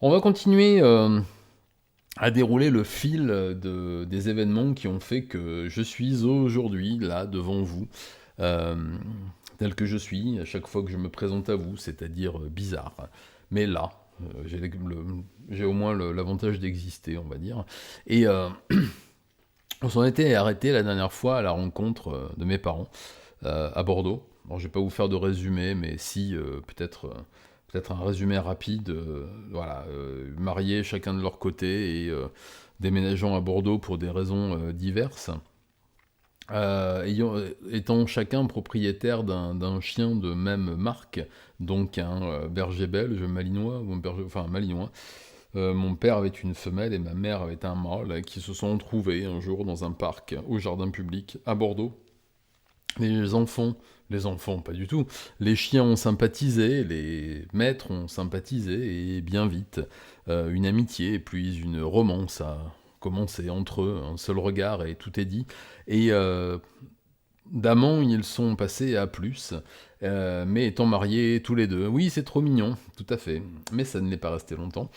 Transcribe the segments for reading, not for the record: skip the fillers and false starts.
On va continuer à dérouler le fil des événements qui ont fait que je suis aujourd'hui là devant vous, euh, tel que je suis, à chaque fois que je me présente à vous, c'est-à-dire bizarre. Mais là, j'ai au moins l'avantage d'exister, on va dire. Et on s'en était arrêté la dernière fois à la rencontre de mes parents à Bordeaux. Bon, je vais pas vous faire de résumé, mais si, peut-être un résumé rapide. Voilà, mariés chacun de leur côté et déménageant à Bordeaux pour des raisons diverses. Étant chacun propriétaire d'un chien de même marque, donc un berger belge malinois, ou un berger, enfin un malinois. Mon père avait une femelle et ma mère avait un mâle qui se sont trouvés un jour dans un parc au jardin public à Bordeaux. Les enfants, les enfants, pas du tout. Les chiens ont sympathisé, les maîtres ont sympathisé, et bien vite, une amitié, puis une romance a commencé entre eux, un seul regard et tout est dit. Et d'amants, ils sont passés à plus, mais étant mariés tous les deux. Oui, c'est trop mignon, tout à fait. Mais ça ne l'est pas resté longtemps,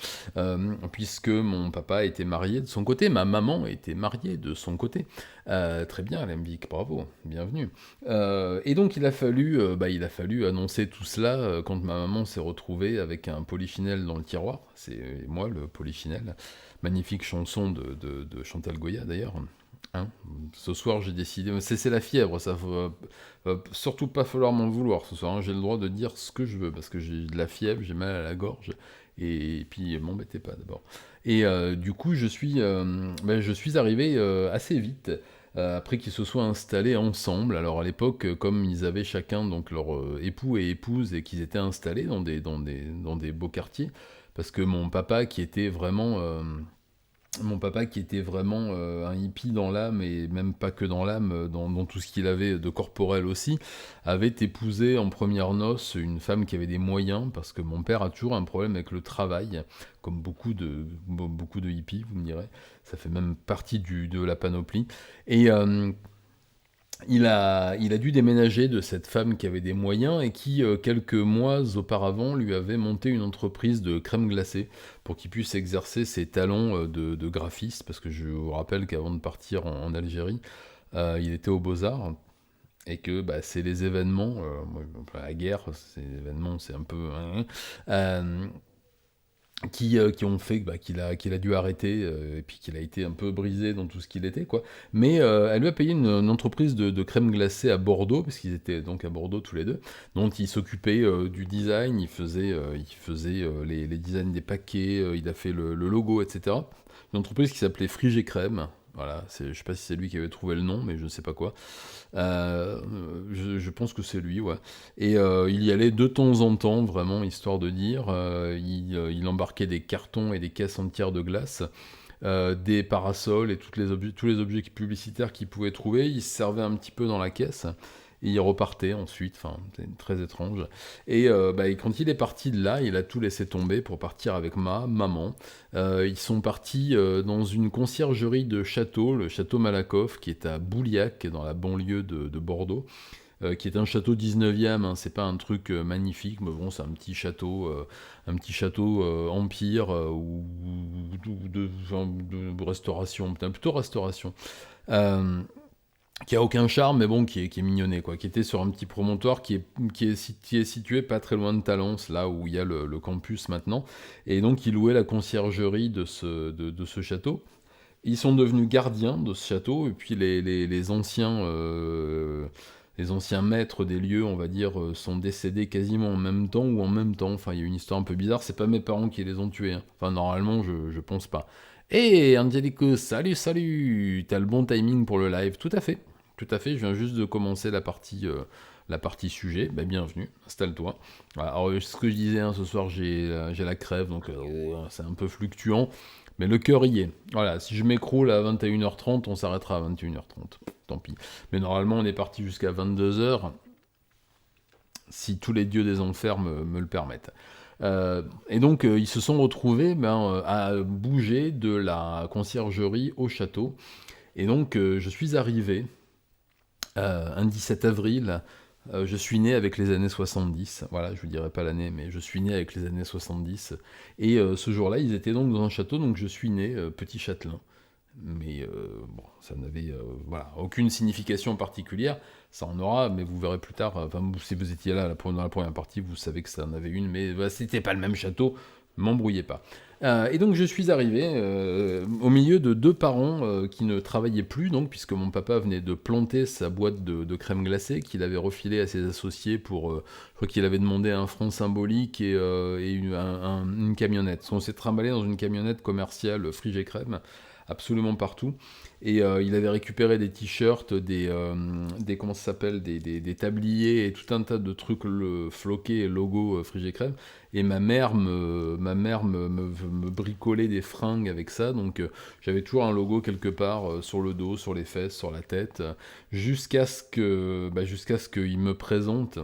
puisque mon papa était marié de son côté, ma maman était mariée de son côté. Très bien, Alembic, bravo, bienvenue. Et donc il a fallu annoncer tout cela quand ma maman s'est retrouvée avec un polychinelle dans le tiroir. C'est moi le polychinelle. Magnifique chanson de Chantal Goya d'ailleurs. Hein, ce soir, j'ai décidé. C'est la fièvre, ça. Va surtout pas falloir m'en vouloir ce soir. Hein. J'ai le droit de dire ce que je veux parce que j'ai de la fièvre, j'ai mal à la gorge. Et puis, m'embêtez pas d'abord. Et du coup, je suis arrivé assez vite après qu'ils se soient installés ensemble. Alors à l'époque, comme ils avaient chacun donc leur époux et épouse et qu'ils étaient installés dans des beaux quartiers, parce que mon papa, qui était vraiment un hippie dans l'âme, et même pas que dans l'âme, dans tout ce qu'il avait de corporel aussi, avait épousé en première noces une femme qui avait des moyens, parce que mon père a toujours un problème avec le travail, comme beaucoup de hippies, vous me direz. Ça fait même partie de la panoplie. Et il a dû déménager de cette femme qui avait des moyens et qui, quelques mois auparavant, lui avait monté une entreprise de crème glacée pour qu'il puisse exercer ses talents de graphiste, parce que je vous rappelle qu'avant de partir en Algérie, il était aux Beaux-Arts, et que bah, c'est les événements, la guerre, ces événements, c'est un peu... hein, euh, qui ont fait qu'il a dû arrêter et puis qu'il a été un peu brisé dans tout ce qu'il était, quoi. Mais elle lui a payé une entreprise de crème glacée à Bordeaux, parce qu'ils étaient donc à Bordeaux tous les deux, dont il s'occupait du design, il faisait les designs des paquets, il a fait le logo, etc. Une entreprise qui s'appelait Frigé Crème. Voilà, je sais pas si c'est lui qui avait trouvé le nom, mais je ne sais pas quoi. Je pense que c'est lui, ouais. Et il y allait de temps en temps, vraiment, histoire de dire. Il embarquait des cartons et des caisses entières de glace, des parasols et tous les objets publicitaires qu'il pouvait trouver. Il se servait un petit peu dans la caisse. Et il repartait ensuite, enfin, c'est très étrange. Et quand il est parti de là, il a tout laissé tomber pour partir avec ma maman. Ils sont partis dans une conciergerie de château, le château Malakoff, qui est à Bouliac, dans la banlieue de Bordeaux, qui est un château 19e, hein, c'est pas un truc magnifique, mais bon, c'est un petit château empire ou de restauration, plutôt restauration. Euh, qui a aucun charme, mais bon, qui est mignonné, quoi, qui était sur un petit promontoire qui est situé pas très loin de Talence, là où il y a le campus maintenant, et donc il louait la conciergerie de ce château. Ils sont devenus gardiens de ce château, et puis les anciens maîtres des lieux, on va dire, sont décédés quasiment en même temps ou en même temps. Enfin, il y a une histoire un peu bizarre, c'est pas mes parents qui les ont tués. Hein. Enfin, normalement, je pense pas. Hé, Angelico, salut, salut! T'as le bon timing pour le live, tout à fait. Tout à fait, je viens juste de commencer la partie sujet. Ben, bienvenue, installe-toi. Voilà, alors, ce que je disais, hein, ce soir, j'ai la crève, donc c'est un peu fluctuant. Mais le cœur y est. Voilà, si je m'écroule à 21h30, on s'arrêtera à 21h30. Tant pis. Mais normalement, on est parti jusqu'à 22h, si tous les dieux des enfers me le permettent. Et donc, ils se sont retrouvés à bouger de la conciergerie au château. Et donc, je suis arrivé un 17 avril Je suis né avec les années 70, voilà, je vous dirai pas l'année, mais je suis né avec les années 70. Et ce jour-là, ils étaient donc dans un château, donc je suis né petit châtelain. Mais bon, ça n'avait voilà, aucune signification particulière. Ça en aura, mais vous verrez plus tard. Enfin, si vous étiez là dans la première partie, vous savez que ça en avait une, mais bah, c'était pas le même château. M'embrouillez pas. Et donc je suis arrivé au milieu de deux parents qui ne travaillaient plus, donc puisque mon papa venait de planter sa boîte de crème glacée qu'il avait refilée à ses associés pour, je crois qu'il avait demandé un franc symbolique et une camionnette. On s'est trimballé dans une camionnette commerciale Frigé Crème absolument partout. Et il avait récupéré des t-shirts, des comment ça s'appelle, des tabliers et tout un tas de trucs floqués, logo Frigé Crème. Et ma mère me bricolait des fringues avec ça, donc j'avais toujours un logo quelque part sur le dos, sur les fesses, sur la tête, jusqu'à ce qu'il me présente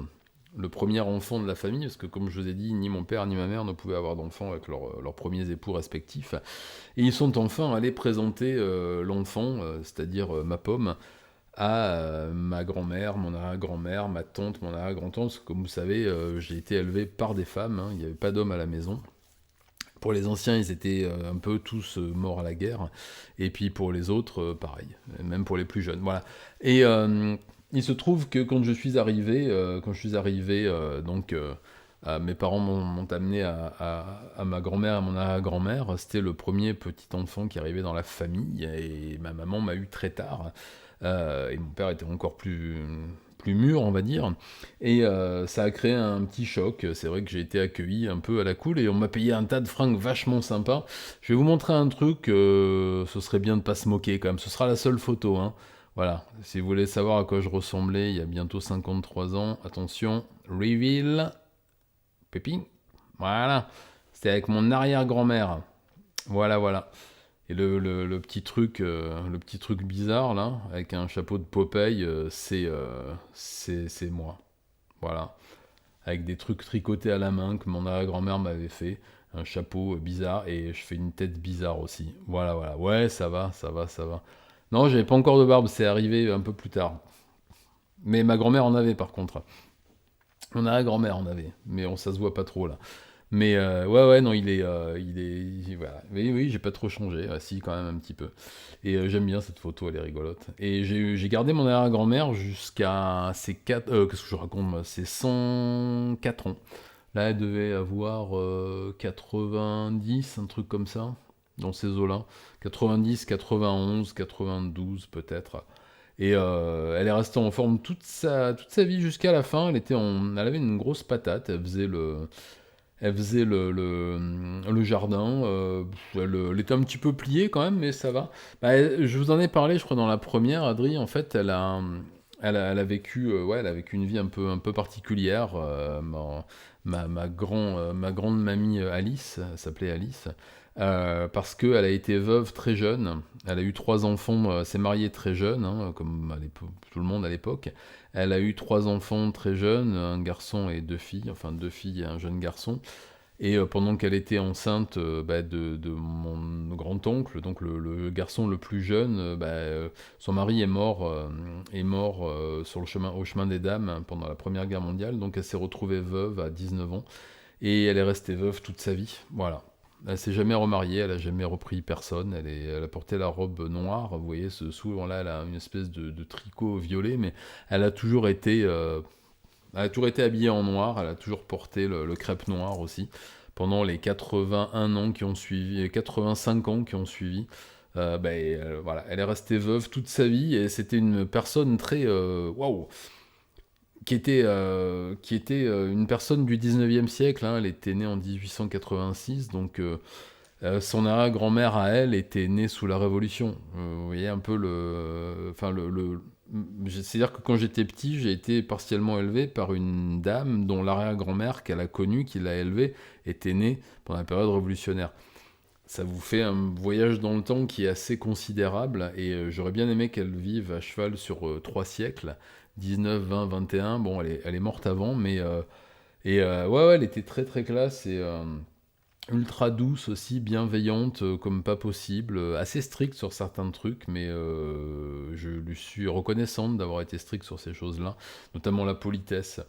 le premier enfant de la famille, parce que comme je vous ai dit, ni mon père ni ma mère ne pouvaient avoir d'enfants avec leurs premiers époux respectifs. Et ils sont enfin allés présenter l'enfant, c'est-à-dire ma pomme, à ma grand-mère, mon arrière-grand-mère, ma tante, mon arrière-grand-tante, parce que comme vous savez, j'ai été élevé par des femmes, hein, il n'y avait pas d'hommes à la maison. Pour les anciens, ils étaient un peu tous morts à la guerre, et puis pour les autres, pareil, même pour les plus jeunes, voilà. Et il se trouve que quand je suis arrivé, donc mes parents m'ont amené à ma grand-mère et à mon arrière-grand-mère. C'était le premier petit enfant qui arrivait dans la famille, et ma maman m'a eu très tard. Et mon père était encore plus mûr, on va dire. Et ça a créé un petit choc. C'est vrai que j'ai été accueilli un peu à la cool et on m'a payé un tas de fringues vachement sympas. Je vais vous montrer un truc, ce serait bien de pas se moquer quand même. Ce sera la seule photo, hein. Voilà, si vous voulez savoir à quoi je ressemblais il y a bientôt 53 ans, attention, reveal, Pépin, voilà, c'était avec mon arrière-grand-mère, voilà. Et le petit truc bizarre là, avec un chapeau de Popeye, c'est moi. Voilà. Avec des trucs tricotés à la main que mon arrière-grand-mère m'avait fait. Un chapeau bizarre et je fais une tête bizarre aussi. Voilà. Ouais, ça va. Non, j'avais pas encore de barbe, c'est arrivé un peu plus tard. Mais ma grand-mère en avait par contre. Mon arrière-grand-mère en avait, mais ça se voit pas trop là. Mais ouais, non, voilà. Oui, j'ai pas trop changé, si, quand même un petit peu. Et j'aime bien cette photo, elle est rigolote. Et j'ai gardé mon arrière-grand-mère jusqu'à ses 4... qu'est-ce que je raconte, moi? C'est 104 ans. Là, elle devait avoir 90, un truc comme ça, dans ces eaux-là. 90, 91, 92 peut-être. Et elle est restée en forme toute sa vie jusqu'à la fin. Elle avait une grosse patate, elle faisait le jardin, elle était un petit peu pliée quand même, mais ça va. Bah, je vous en ai parlé, je crois, dans la première, Adri, en fait, elle a vécu, ouais, elle a vécu une vie un peu particulière. Ma grande mamie Alice, elle s'appelait Alice, parce qu'elle a été veuve très jeune. Elle a eu 3 enfants, s'est mariée très jeune, hein, comme tout le monde à l'époque. Elle a eu 3 enfants très jeunes, un garçon et 2 filles, enfin 2 filles et un jeune garçon. Et pendant qu'elle était enceinte de mon grand-oncle, donc le garçon le plus jeune, son mari est mort au chemin des dames, hein, pendant la Première Guerre mondiale. Donc elle s'est retrouvée veuve à 19 ans et elle est restée veuve toute sa vie. Voilà. Elle s'est jamais remariée, elle a jamais repris personne. Elle a porté la robe noire. Vous voyez, souvent-là, elle a une espèce de tricot violet, mais elle a toujours été habillée en noir, elle a toujours porté le crêpe noir aussi, pendant les 81 ans qui ont suivi, 85 ans qui ont suivi. Voilà, elle est restée veuve toute sa vie, et c'était une personne très... waouh, qui était une personne du 19e siècle, hein. Elle était née en 1886, donc son arrière-grand-mère à elle était née sous la Révolution. Vous voyez un peu enfin c'est-à-dire que quand j'étais petit, j'ai été partiellement élevé par une dame dont l'arrière-grand-mère qu'elle a connue, qui l'a élevée, était née pendant la période révolutionnaire. Ça vous fait un voyage dans le temps qui est assez considérable, et j'aurais bien aimé qu'elle vive à cheval sur 3 siècles, 19, 20, 21. Bon, elle est morte avant, mais ouais, elle était très très classe, et ultra douce aussi, bienveillante comme pas possible, assez stricte sur certains trucs, mais je lui suis reconnaissante d'avoir été stricte sur ces choses-là, notamment la politesse.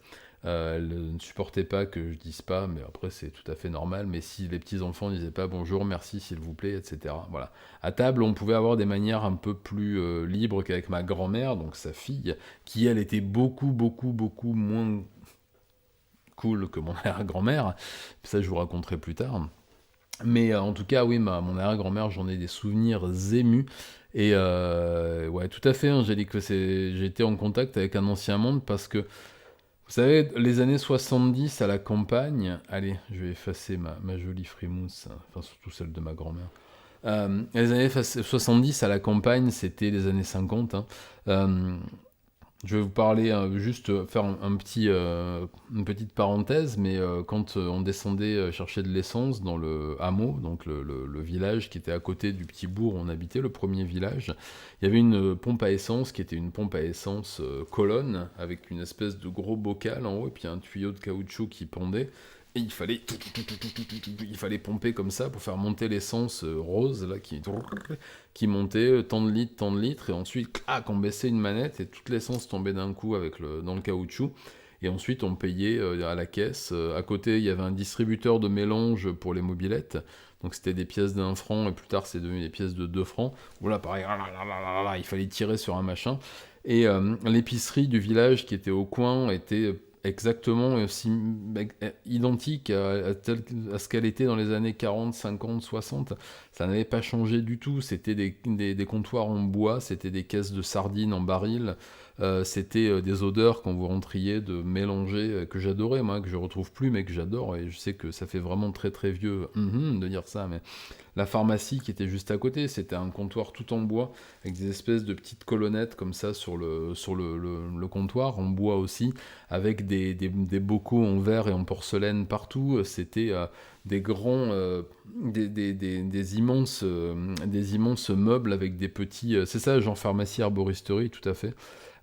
Elle ne supportait pas que je dise pas, mais après c'est tout à fait normal, mais si les petits-enfants disaient pas bonjour, merci, s'il vous plaît, etc. Voilà. À table, on pouvait avoir des manières un peu plus libres qu'avec ma grand-mère, donc sa fille, qui elle était beaucoup, beaucoup, beaucoup moins cool que mon arrière-grand-mère. Ça, je vous raconterai plus tard. Mais en tout cas, oui, mon arrière-grand-mère, j'en ai des souvenirs émus. Et ouais, tout à fait, Angélique, j'ai été en contact avec un ancien monde parce que, vous savez, les années 70 à la campagne, allez, je vais effacer ma jolie frimousse, enfin surtout celle de ma grand-mère. Les années 70 à la campagne, c'était les années 50. Hein. Euh, je vais vous parler, juste faire une petite parenthèse, mais quand on descendait chercher de l'essence dans le hameau, donc le village qui était à côté du petit bourg où on habitait, le premier village, il y avait une pompe à essence qui était une pompe à essence colonne, avec une espèce de gros bocal en haut, et puis un tuyau de caoutchouc qui pendait. Et il fallait pomper comme ça pour faire monter l'essence rose là qui montait tant de litres, et ensuite, clac, on baissait une manette et toute l'essence tombait d'un coup dans le caoutchouc. Et ensuite, on payait à la caisse. À côté, il y avait un distributeur de mélange pour les mobylettes. Donc, c'était des pièces d'1 franc, et plus tard, c'est devenu des pièces de 2 francs. Voilà, pareil, il fallait tirer sur un machin. Et l'épicerie du village qui était au coin était exactement aussi identique à ce qu'elle était dans les années 40, 50, 60. Ça n'avait pas changé du tout. C'était des comptoirs en bois, c'était des caisses de sardines en baril, c'était des odeurs quand vous rentriez de mélanger, que j'adorais, moi, que je retrouve plus, mais que j'adore. Et je sais que ça fait vraiment très très vieux de dire ça, mais la pharmacie qui était juste à côté, c'était un comptoir tout en bois, avec des espèces de petites colonnettes comme ça sur le comptoir, en bois aussi, avec des bocaux en verre et en porcelaine partout. C'était des grands, des immenses meubles avec des petits... c'est ça, genre pharmacie, herboristerie, tout à fait,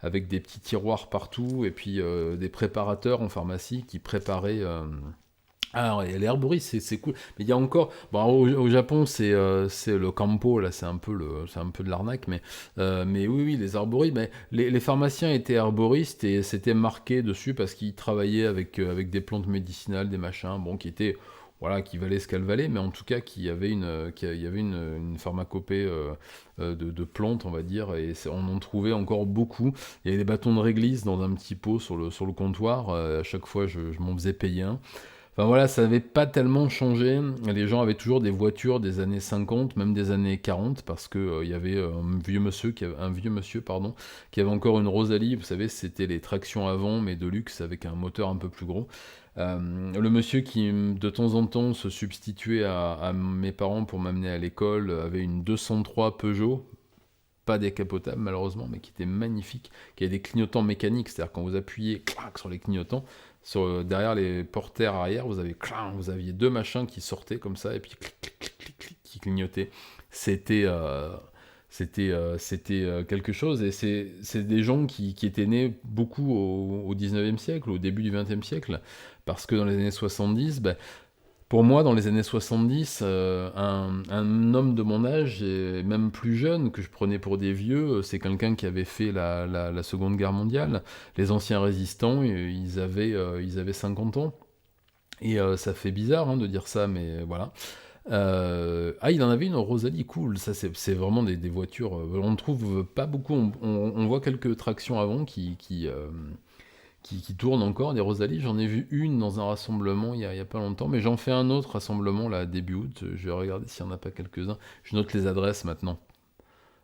avec des petits tiroirs partout, et puis des préparateurs en pharmacie qui préparaient... alors, et les herboristes, c'est cool. Mais il y a encore... Bon, au Japon, c'est le campo, là, c'est un peu de l'arnaque, mais oui, oui, les herboristes, mais les pharmaciens étaient herboristes, et c'était marqué dessus parce qu'ils travaillaient avec des plantes médicinales, des machins, bon, qui étaient... Voilà, qui valaient ce qu'elles valaient, mais en tout cas, il y avait une pharmacopée de plantes, on va dire, et on en trouvait encore beaucoup. Il y avait des bâtons de réglisse dans un petit pot sur le comptoir. À chaque fois, je m'en faisais payer un. Enfin voilà, ça n'avait pas tellement changé. Les gens avaient toujours des voitures des années 50, même des années 40, parce que il y avait un vieux monsieur, pardon, qui avait encore une Rosalie. Vous savez, c'était les tractions avant, mais de luxe, avec un moteur un peu plus gros. Le monsieur qui, de temps en temps, se substituait à mes parents pour m'amener à l'école, avait une 203 Peugeot, pas décapotable malheureusement, mais qui était magnifique, qui avait des clignotants mécaniques, c'est-à-dire quand vous appuyez clac, sur les clignotants, derrière les porteurs arrière, vous aviez deux machins qui sortaient comme ça, et puis clic, clic, clic, clic, clic, qui clignotaient. C'était quelque chose, et c'est des gens qui étaient nés beaucoup au 19e siècle, au début du 20e siècle, parce que dans les années 70, ben, pour moi, dans les années 70, un homme de mon âge, et même plus jeune, que je prenais pour des vieux, c'est quelqu'un qui avait fait la Seconde Guerre mondiale. Les anciens résistants, ils avaient 50 ans. Et ça fait bizarre de dire ça, mais voilà. Il en avait une Rosalie cool, ça c'est vraiment des voitures, on ne trouve pas beaucoup, on voit quelques tractions avant qui tournent encore, des Rosalie. J'en ai vu une dans un rassemblement il y a pas longtemps, mais j'en fais un autre rassemblement là début août. Je vais regarder s'il n'y en a pas quelques-uns. Je note les adresses maintenant.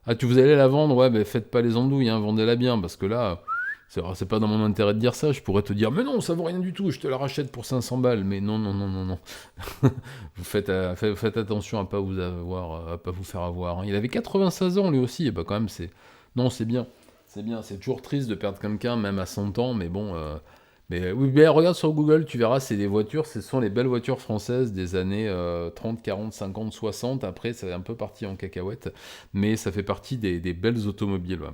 Ah, tu vous allez la vendre? Ouais, ben faites pas les andouilles, vendez-la bien, parce que là, c'est pas dans mon intérêt de dire ça. Je pourrais te dire, mais non, ça vaut rien du tout, je te la rachète pour 500 balles. Mais non, non, non, non, non. Vous faites attention à pas vous faire avoir. Il avait 96 ans lui aussi, et bah quand même, non, c'est bien. C'est bien, c'est toujours triste de perdre quelqu'un, même à 100 ans, mais bon. Mais oui, ben, regarde sur Google, tu verras, c'est des voitures, ce sont les belles voitures françaises des années 30, 40, 50, 60. Après, c'est un peu parti en cacahuète, mais ça fait partie des belles automobiles. Ouais.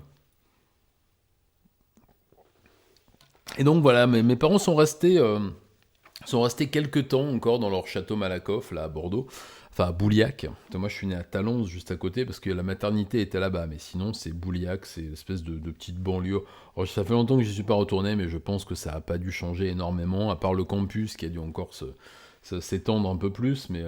Et donc voilà, mes parents sont restés sont restés quelques temps encore dans leur château Malakoff, là, à Bordeaux. Enfin, à Bouliac. Moi, je suis né à Talence, juste à côté, parce que la maternité était là-bas. Mais sinon, c'est Bouliac, c'est une espèce de petite banlieue. Alors, ça fait longtemps que je n'y suis pas retourné, mais je pense que ça n'a pas dû changer énormément, à part le campus qui a dû encore s'étendre un peu plus, mais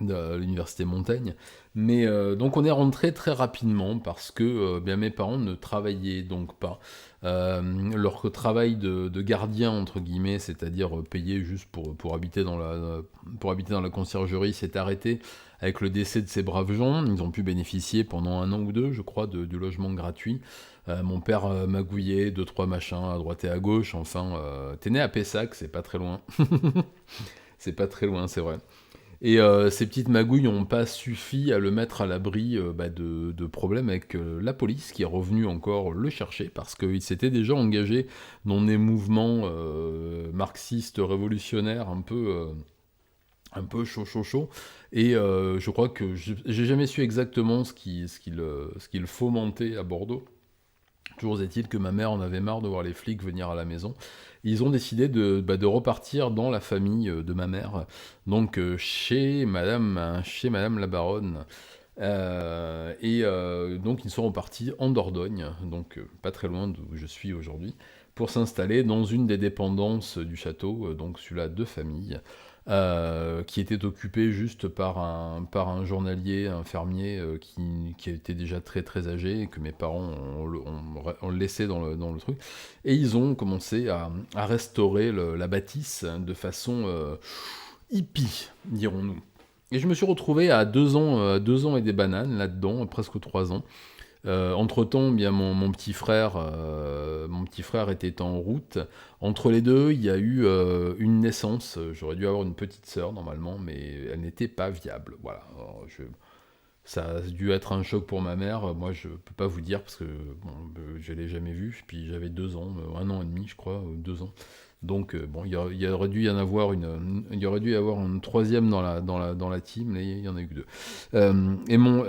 de l'université Montaigne. Mais donc on est rentré très rapidement parce que bien mes parents ne travaillaient donc pas. Leur travail de gardien entre guillemets, c'est-à-dire payé juste pour habiter dans la conciergerie, s'est arrêté avec le décès de ces braves gens. Ils ont pu bénéficier pendant 1 an ou 2, je crois, du logement gratuit. Mon père magouillait 2, 3 machins à droite et à gauche. Enfin, t'es né à Pessac, c'est pas très loin. C'est pas très loin, c'est vrai. Et ces petites magouilles n'ont pas suffi à le mettre à l'abri de problèmes avec la police qui est revenue encore le chercher parce qu'il s'était déjà engagé dans des mouvements marxistes révolutionnaires un peu chaud chaud chaud. Et je crois que j'ai jamais su exactement ce qu'il fomentait à Bordeaux. Toujours est-il que ma mère en avait marre de voir les flics venir à la maison. Ils ont décidé de repartir dans la famille de ma mère, donc chez Madame la Baronne. Donc ils sont repartis en Dordogne, donc pas très loin d'où je suis aujourd'hui, pour s'installer dans une des dépendances du château, donc celui-là de famille, qui était occupé juste par un journalier, un fermier qui était déjà très très âgé et que mes parents ont laissé dans le truc. Et ils ont commencé à restaurer la bâtisse de façon hippie, dirons-nous. Et je me suis retrouvé à 2 ans et des bananes là-dedans, presque 3 ans. Entre-temps, bien mon petit frère était en route. Entre les deux, il y a eu une naissance. J'aurais dû avoir une petite sœur normalement, mais elle n'était pas viable. Voilà. Alors, ça a dû être un choc pour ma mère. Moi, je peux pas vous dire parce que bon, je l'ai jamais vue. Puis j'avais 2 ans, 1 an et demi, je crois, 2 ans. Donc bon, il y aurait dû y en avoir il y aurait dû y avoir une troisième dans la team, mais il y en a eu que deux. Et mon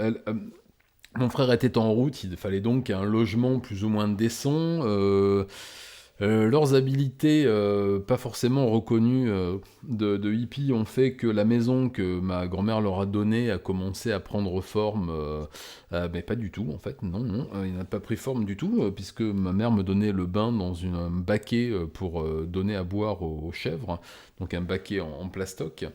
frère était en route, il fallait donc un logement plus ou moins décent. Leurs habilités, pas forcément reconnues de hippies, ont fait que la maison que ma grand-mère leur a donnée a commencé à prendre forme, mais pas du tout en fait, non, non, il n'a pas pris forme du tout, puisque ma mère me donnait le bain dans un baquet pour donner à boire aux chèvres, donc un baquet en plastoc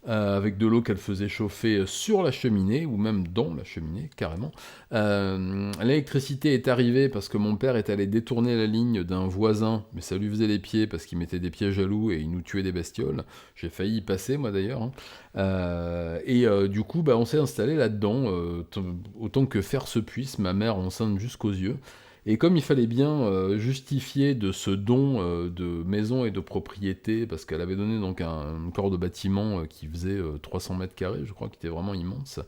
avec de l'eau qu'elle faisait chauffer sur la cheminée, ou même dans la cheminée, carrément. L'électricité est arrivée parce que mon père est allé détourner la ligne d'un voisin, mais ça lui faisait les pieds parce qu'il mettait des pieds jaloux et il nous tuait des bestioles. J'ai failli y passer, moi d'ailleurs. Hein. Du coup, on s'est installé là-dedans, autant que faire se puisse, ma mère enceinte jusqu'aux yeux. Et comme il fallait bien justifier de ce don de maison et de propriété, parce qu'elle avait donné donc un corps de bâtiment qui faisait 300 mètres carrés, je crois, qui était vraiment immense,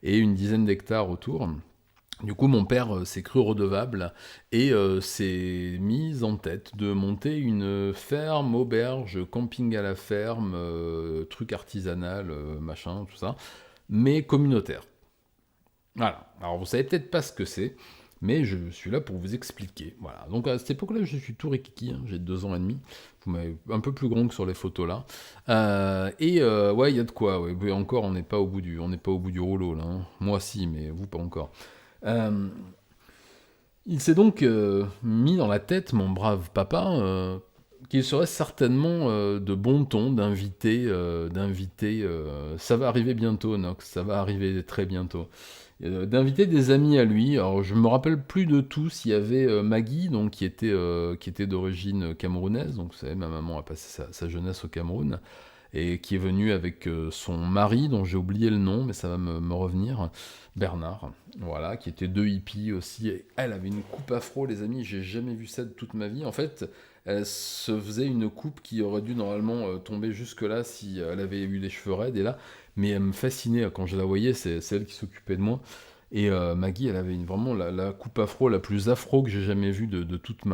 et une dizaine d'hectares autour. Du coup, mon père s'est cru redevable et s'est mis en tête de monter une ferme, auberge, camping à la ferme, truc artisanal, machin, tout ça, mais communautaire. Voilà. Alors, vous savez peut-être pas ce que c'est, mais je suis là pour vous expliquer. Voilà. Donc à cette époque-là, je suis tout rikiki, hein, j'ai 2 ans et demi. Vous m'avez un peu plus grand que sur les photos là. Ouais, il y a de quoi. Ouais. Mais encore, on n'est pas au bout du rouleau là. Hein. Moi si, mais vous pas encore. Euh, il s'est donc mis dans la tête, mon brave papa, qu'il serait certainement de bon ton d'inviter. Ça va arriver bientôt, Nox. Ça va arriver très bientôt d'inviter des amis à lui. Alors je me rappelle plus de tous. Il y avait Maggie, donc qui était d'origine camerounaise. Donc vous savez, ma maman a passé sa jeunesse au Cameroun et qui est venue avec son mari, dont j'ai oublié le nom, mais ça va me revenir, Bernard. Voilà, qui était deux hippies aussi. Et elle avait une coupe afro, les amis. J'ai jamais vu ça de toute ma vie. En fait, elle se faisait une coupe qui aurait dû normalement tomber jusque là si elle avait eu les cheveux raides. Et là, mais elle me fascinait quand je la voyais, c'est elle qui s'occupait de moi. Et Maggie, elle avait vraiment la coupe afro la plus afro que j'ai jamais vue de toute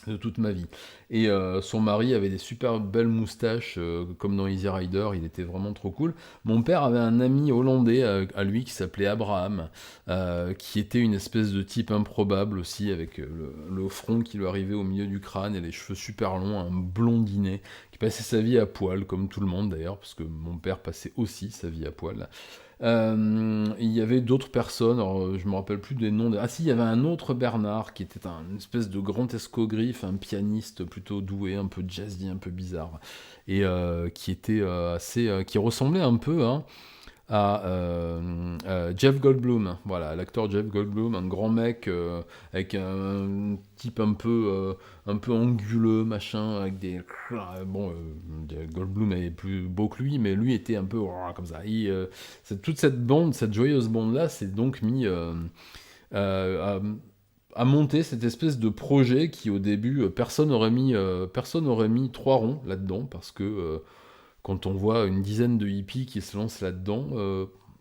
de toute ma vie. Et son mari avait des super belles moustaches, comme dans Easy Rider, il était vraiment trop cool. Mon père avait un ami hollandais à lui qui s'appelait Abraham, qui était une espèce de type improbable aussi, avec le front qui lui arrivait au milieu du crâne et les cheveux super longs, un blondinet, qui passait sa vie à poil, comme tout le monde d'ailleurs, parce que mon père passait aussi sa vie à poil. Il y avait d'autres personnes, alors, je me rappelle plus des noms. Ah si, il y avait un autre Bernard qui était une espèce de grand escogriffe, un pianiste plutôt doué, un peu jazzy, un peu bizarre, et qui était qui ressemblait un peu hein, à Jeff Goldblum. Voilà, l'acteur Jeff Goldblum, un grand mec avec un type un peu anguleux, machin, avec des... Bon, Goldblum est plus beau que lui, mais lui était un peu comme ça. Toute cette bande, cette joyeuse bande-là, s'est donc mis à, à monter cette espèce de projet qui, au début, personne n'aurait mis 3 ronds là-dedans, parce que quand on voit une dizaine de hippies qui se lancent là-dedans,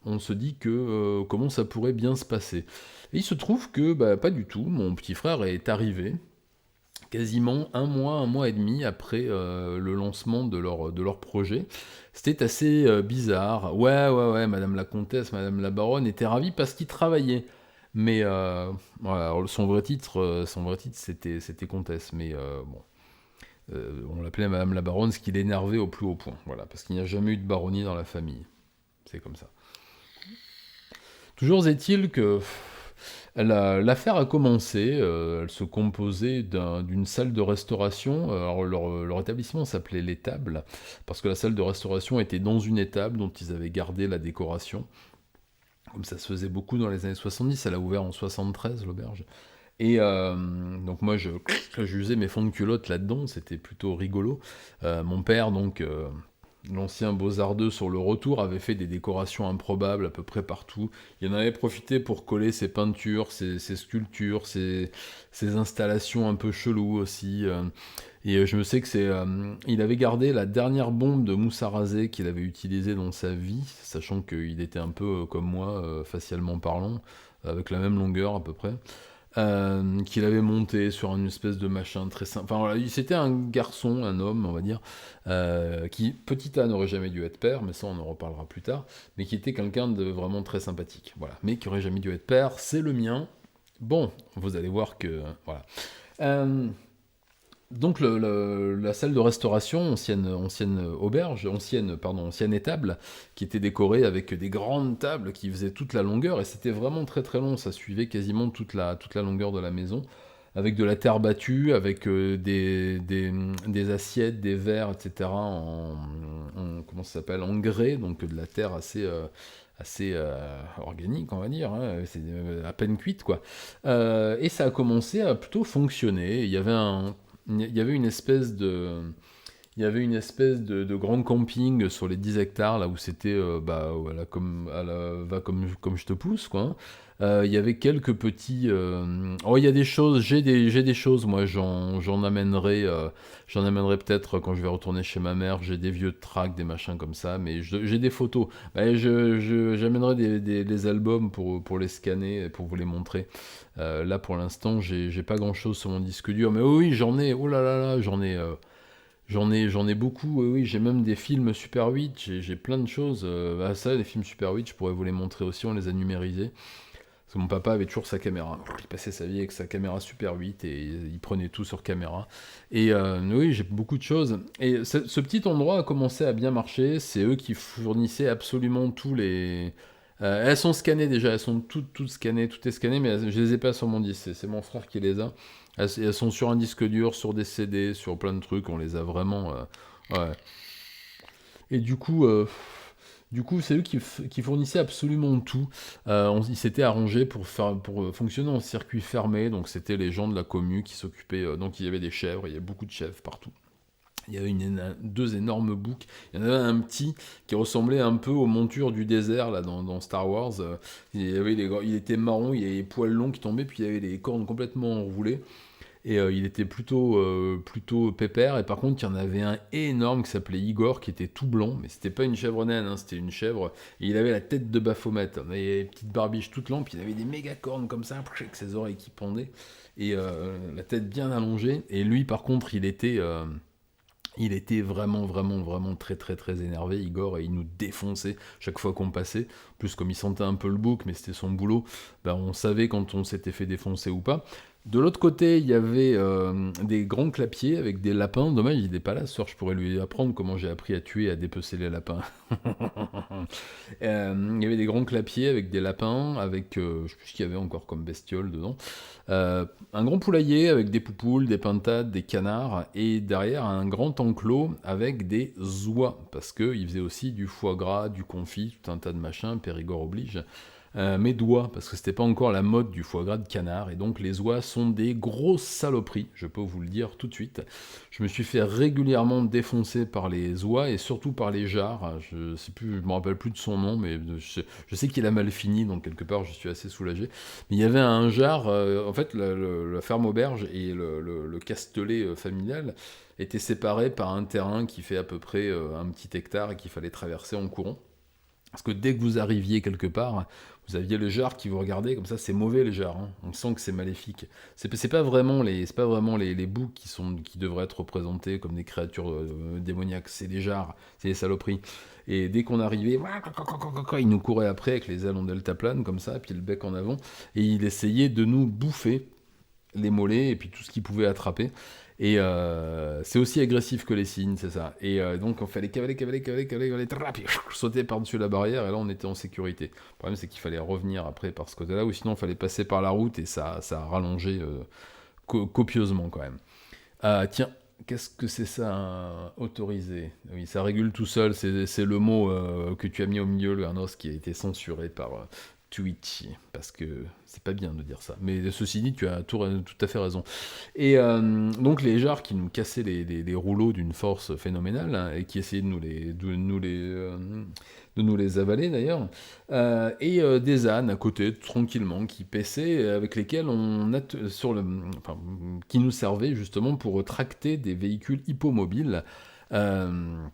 on se dit que comment ça pourrait bien se passer. Et il se trouve que bah, pas du tout. Mon petit frère est arrivé quasiment un mois et demi après le lancement de leur projet. C'était assez bizarre. Ouais, Madame la Comtesse, Madame la Baronne était ravie parce qu'il travaillait. Mais voilà, alors, son vrai titre c'était Comtesse. Mais bon, on l'appelait Madame la Baronne, ce qui l'énervait au plus haut point. Voilà, parce qu'il n'y a jamais eu de baronnie dans la famille. C'est comme ça. Toujours est-il que l'affaire a commencé, elle se composait d'une salle de restauration. Alors leur établissement s'appelait l'étable, parce que la salle de restauration était dans une étable dont ils avaient gardé la décoration. Comme ça se faisait beaucoup dans les années 70, elle a ouvert en 73 l'auberge. Et donc moi j'usais mes fonds de culotte là-dedans, c'était plutôt rigolo. Mon père donc l'ancien Beaux-Arts 2 sur le retour avait fait des décorations improbables à peu près partout. Il en avait profité pour coller ses peintures, ses sculptures, ses installations un peu cheloues aussi. Et je me sais que il avait gardé la dernière bombe de mousse à raser qu'il avait utilisée dans sa vie, sachant qu'il était un peu comme moi, facialement parlant, avec la même longueur à peu près. Qu'il avait monté sur une espèce de machin très simple. Enfin voilà, c'était un garçon, un homme, on va dire, qui, petit A, n'aurait jamais dû être père, mais ça on en reparlera plus tard, mais qui était quelqu'un de vraiment très sympathique. Voilà, mais qui aurait jamais dû être père, c'est le mien. Bon, vous allez voir que... Voilà. Euh, donc la salle de restauration, ancienne auberge, ancienne étable, qui était décorée avec des grandes tables qui faisaient toute la longueur, et c'était vraiment très très long, ça suivait quasiment toute la longueur de la maison, avec de la terre battue, avec des assiettes, des verres, etc. Comment ça s'appelle, en grès, donc de la terre assez organique, on va dire, hein, c'est à peine cuite, quoi. Et ça a commencé à plutôt fonctionner. Il y avait une espèce de, de grand camping sur les 10 hectares, là où c'était, bah, voilà, va comme je te pousse, quoi. Hein. Il y avait quelques petits. Oh, il y a des choses, j'ai des choses, moi, j'en amènerai peut-être quand je vais retourner chez ma mère. J'ai des vieux tracts, des machins comme ça, mais j'ai des photos. Bah, j'amènerai des albums pour les scanner, et pour vous les montrer. Là, pour l'instant, j'ai pas grand-chose sur mon disque dur, mais oui, j'en ai, oh là là là, j'en ai beaucoup, oui, oui, j'ai même des films Super 8, j'ai plein de choses. Ah, ça, les films Super 8, je pourrais vous les montrer aussi, on les a numérisés. Parce que mon papa avait toujours sa caméra. Il passait sa vie avec sa caméra Super 8 et il prenait tout sur caméra. Et oui, j'ai beaucoup de choses. Et ce petit endroit a commencé à bien marcher. C'est eux qui fournissaient absolument tous les... elles sont scannées déjà, elles sont toutes scannées, tout est scanné, mais je les ai pas sur mon disque. C'est mon frère qui les a. Elles sont sur un disque dur, sur des CD, sur plein de trucs. On les a vraiment... ouais. Et du coup, c'est eux qui fournissaient absolument tout. Ils s'étaient arrangés pour fonctionner en circuit fermé, donc c'était les gens de la commu qui s'occupaient. Donc il y avait des chèvres, il y avait beaucoup de chèvres partout. Il y avait deux énormes boucs. Il y en avait un petit qui ressemblait un peu aux montures du désert là dans Star Wars. Il était marron, il avait les poils longs qui tombaient, puis il avait les cornes complètement enroulées. et il était plutôt pépère. Et par contre, il y en avait un énorme qui s'appelait Igor, qui était tout blanc, mais c'était pas une chèvre naine, hein, c'était une chèvre, et il avait la tête de Baphomet, et les petites barbiches toutes longues, puis il avait des méga cornes comme ça, avec ses oreilles qui pendaient, et la tête bien allongée. Et lui, par contre, il était vraiment, vraiment, vraiment très, très, très énervé, Igor, et il nous défonçait chaque fois qu'on passait. En plus, comme il sentait un peu le bouc, mais c'était son boulot, ben, on savait quand on s'était fait défoncer ou pas. De l'autre côté, il y avait des grands clapiers avec des lapins. Dommage, il n'est pas là ce soir, je pourrais lui apprendre comment j'ai appris à tuer et à dépecer les lapins. Il y avait des grands clapiers avec des lapins, avec, je sais plus ce qu'il y avait encore comme bestiole dedans. Un grand poulailler avec des poupoules, des pintades, des canards, et derrière un grand enclos avec des oies, parce qu'il faisait aussi du foie gras, du confit, tout un tas de machins, Périgord oblige. Mes doigts, parce que c'était pas encore la mode du foie gras de canard, et donc les oies sont des grosses saloperies, je peux vous le dire tout de suite. Je me suis fait régulièrement défoncer par les oies, et surtout par les jarres. Je sais plus, je me rappelle plus de son nom, mais je sais qu'il a mal fini, donc quelque part je suis assez soulagé. Mais il y avait un jar, en fait la ferme auberge et le castelet familial étaient séparés par un terrain qui fait à peu près un petit hectare et qu'il fallait traverser en courant. Parce que dès que vous arriviez quelque part, vous aviez le jar qui vous regardait, comme ça c'est mauvais les jars, hein. On sent que c'est maléfique. C'est pas vraiment les boucs qui devraient être représentés comme des créatures démoniaques, c'est des jars, c'est des saloperies. Et dès qu'on arrivait, il nous courait après avec les ailes en deltaplane, comme ça, puis le bec en avant, et il essayait de nous bouffer les mollets et puis tout ce qu'il pouvait attraper. Et c'est aussi agressif que les cygnes, c'est ça. Et donc on fallait cavaler, puis sauter par-dessus la barrière, et là on était en sécurité. Le problème c'est qu'il fallait revenir après par ce côté-là, ou sinon il fallait passer par la route, et ça a rallongé copieusement quand même. Tiens, qu'est-ce que c'est ça, autorisé? Oui, ça régule tout seul, c'est le mot que tu as mis au milieu, le Arnos, qui a été censuré par Twitch, parce que c'est pas bien de dire ça. Mais ceci dit, tu as tout à fait raison. Et donc les jarres qui nous cassaient les rouleaux d'une force phénoménale, hein, et qui essayaient de nous les avaler d'ailleurs, et des ânes à côté, tranquillement, qui paissaient, avec lesquels qui nous servaient justement pour tracter des véhicules hippomobiles, euh,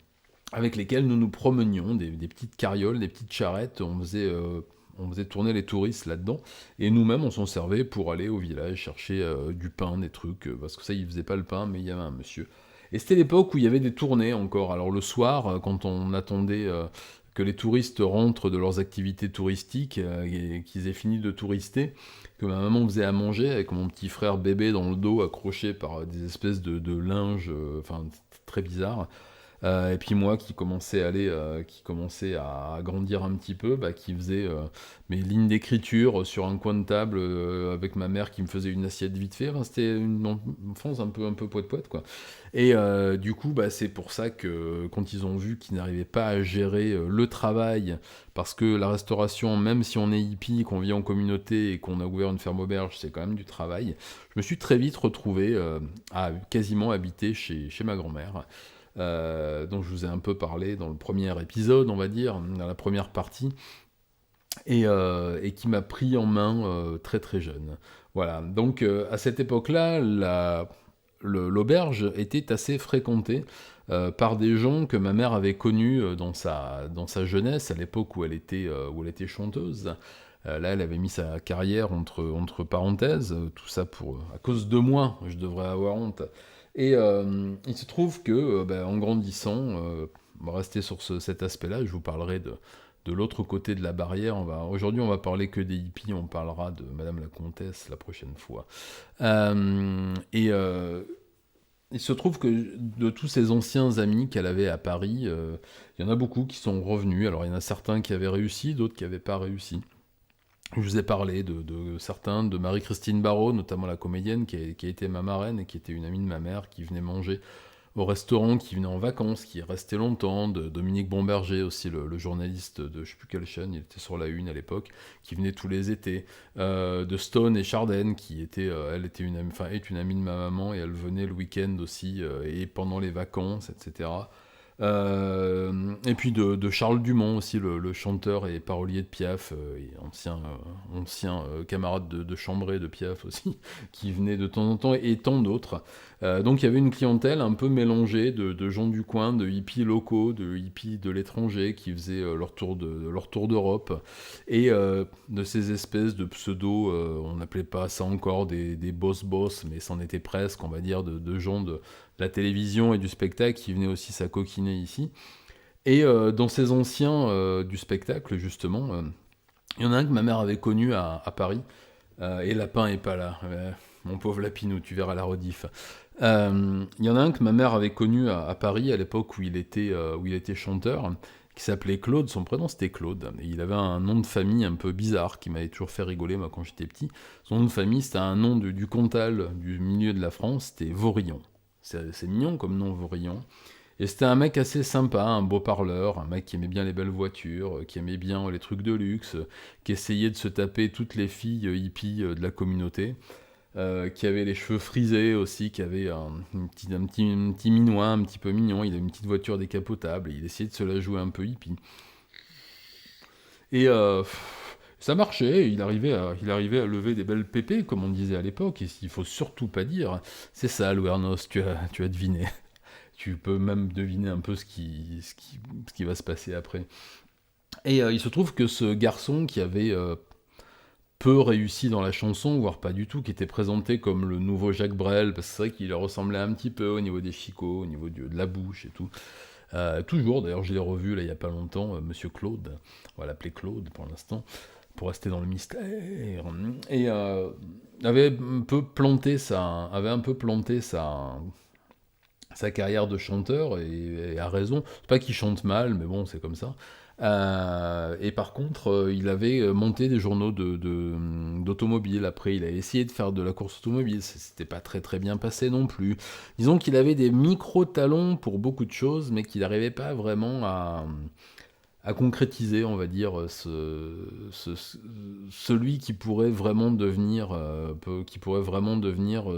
avec lesquels nous nous promenions, des petites carrioles, des petites charrettes. On faisait tourner les touristes là-dedans, et nous-mêmes on s'en servait pour aller au village chercher du pain, des trucs, parce que ça ils faisaient pas le pain, mais il y avait un monsieur. Et c'était l'époque où il y avait des tournées encore. Alors le soir, quand on attendait que les touristes rentrent de leurs activités touristiques, et qu'ils aient fini de tourister, que ma maman faisait à manger avec mon petit frère bébé dans le dos, accroché par des espèces de linge, enfin très bizarre. Et puis moi qui commençait à grandir un petit peu, bah, qui faisait mes lignes d'écriture sur un coin de table, avec ma mère qui me faisait une assiette vite fait. Enfin, c'était une enfance un peu poète quoi. Et du coup, bah, c'est pour ça que quand ils ont vu qu'ils n'arrivaient pas à gérer le travail, parce que la restauration, même si on est hippie, qu'on vit en communauté et qu'on a ouvert une ferme auberge, c'est quand même du travail. Je me suis très vite retrouvé à quasiment habiter chez ma grand-mère, dont je vous ai un peu parlé dans le premier épisode, on va dire, dans la première partie, et qui m'a pris en main très très jeune. Voilà, donc à cette époque-là, l'auberge était assez fréquentée par des gens que ma mère avait connus dans sa jeunesse, à l'époque où elle était chanteuse. Là, elle avait mis sa carrière entre parenthèses, tout ça à cause de moi, je devrais avoir honte. Et il se trouve que, en grandissant, on va rester sur cet aspect-là, je vous parlerai de l'autre côté de la barrière. Aujourd'hui, on va parler que des hippies, on parlera de Madame la Comtesse la prochaine fois. Il se trouve que de tous ces anciens amis qu'elle avait à Paris, il y en a beaucoup qui sont revenus. Alors, il y en a certains qui avaient réussi, d'autres qui n'avaient pas réussi. Je vous ai parlé de certains, de Marie-Christine Barrault, notamment la comédienne, qui a été ma marraine et qui était une amie de ma mère, qui venait manger au restaurant, qui venait en vacances, qui est resté longtemps, de Dominique Bomberger aussi, le journaliste de je sais plus quelle chaîne, il était sur la Une à l'époque, qui venait tous les étés, de Stone et Chardenne, qui était, elle était est une amie de ma maman, et elle venait le week-end aussi, et pendant les vacances, etc. Et puis de Charles Dumont aussi, le chanteur et parolier de Piaf, et ancien camarade de chambrée de Piaf aussi, qui venait de temps en temps, et tant d'autres. Donc il y avait une clientèle un peu mélangée de gens du coin, de hippies locaux, de hippies de l'étranger, qui faisaient leur tour d'Europe, et de ces espèces de pseudo, on n'appelait pas ça encore des boss, mais c'en était presque, on va dire, de gens de la télévision et du spectacle qui venaient aussi s'acoquiner ici. Et dans ces anciens du spectacle, justement, il y en a un que ma mère avait connu à Paris, et Lapin est pas là. Mon pauvre Lapinou, tu verras la rediff. Il y en a un que ma mère avait connu à Paris à l'époque où il était chanteur, qui s'appelait Claude. Son prénom c'était Claude. Et il avait un nom de famille un peu bizarre qui m'avait toujours fait rigoler moi quand j'étais petit. Son nom de famille c'était un nom du Cantal du milieu de la France, c'était Vaurillon. C'est mignon comme nom, Vaurillon. Et c'était un mec assez sympa, un beau parleur, un mec qui aimait bien les belles voitures, qui aimait bien les trucs de luxe, qui essayait de se taper toutes les filles hippies de la communauté, qui avait les cheveux frisés aussi, qui avait un petit minois un petit peu mignon, il avait une petite voiture décapotable, et il essayait de se la jouer un peu hippie. Et ça marchait, il arrivait à lever des belles pépées, comme on disait à l'époque, et il faut surtout pas dire, c'est ça, Louernos, tu as deviné. Tu peux même deviner un peu ce qui va se passer après. Et il se trouve que ce garçon qui avait peu réussi dans la chanson, voire pas du tout, qui était présenté comme le nouveau Jacques Brel, parce que c'est vrai qu'il leur ressemblait un petit peu au niveau des chicots, au niveau de la bouche et tout. Toujours, d'ailleurs, je l'ai revu là il y a pas longtemps, Monsieur Claude, on va l'appeler Claude pour l'instant, pour rester dans le mystère, et avait un peu planté sa carrière de chanteur, et a raison. C'est pas qu'il chante mal, mais bon, c'est comme ça. Et par contre, il avait monté des journaux d'automobile. Après, il a essayé de faire de la course automobile. C'était pas très très bien passé non plus. Disons qu'il avait des micro-talents pour beaucoup de choses, mais qu'il n'arrivait pas vraiment à concrétiser, on va dire, celui qui pourrait vraiment devenir,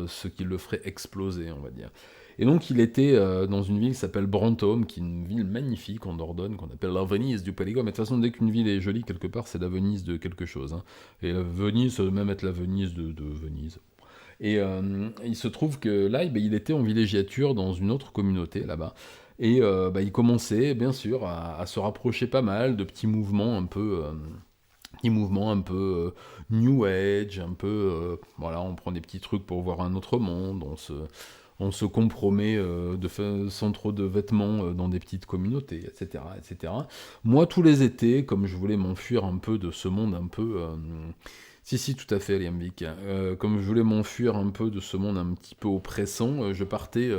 ce qui le ferait exploser, on va dire. Et donc il était dans une ville qui s'appelle Brantôme, qui est une ville magnifique en Dordogne, qu'on appelle la Venise du Périgord. Mais de toute façon, dès qu'une ville est jolie quelque part, c'est la Venise de quelque chose, hein. Et la Venise, ça doit même être la Venise de Venise. Et il se trouve que là, eh ben, il était en villégiature dans une autre communauté là-bas. Et il commençait, bien sûr, à se rapprocher pas mal de petits mouvements un peu New Age, un peu, voilà, on prend des petits trucs pour voir un autre monde, on se compromet sans trop de vêtements dans des petites communautés, etc., etc. Moi, tous les étés, comme je voulais m'enfuir un peu de ce monde un peu... Si, tout à fait, Liambic. Comme je voulais m'enfuir un peu de ce monde un petit peu oppressant, je partais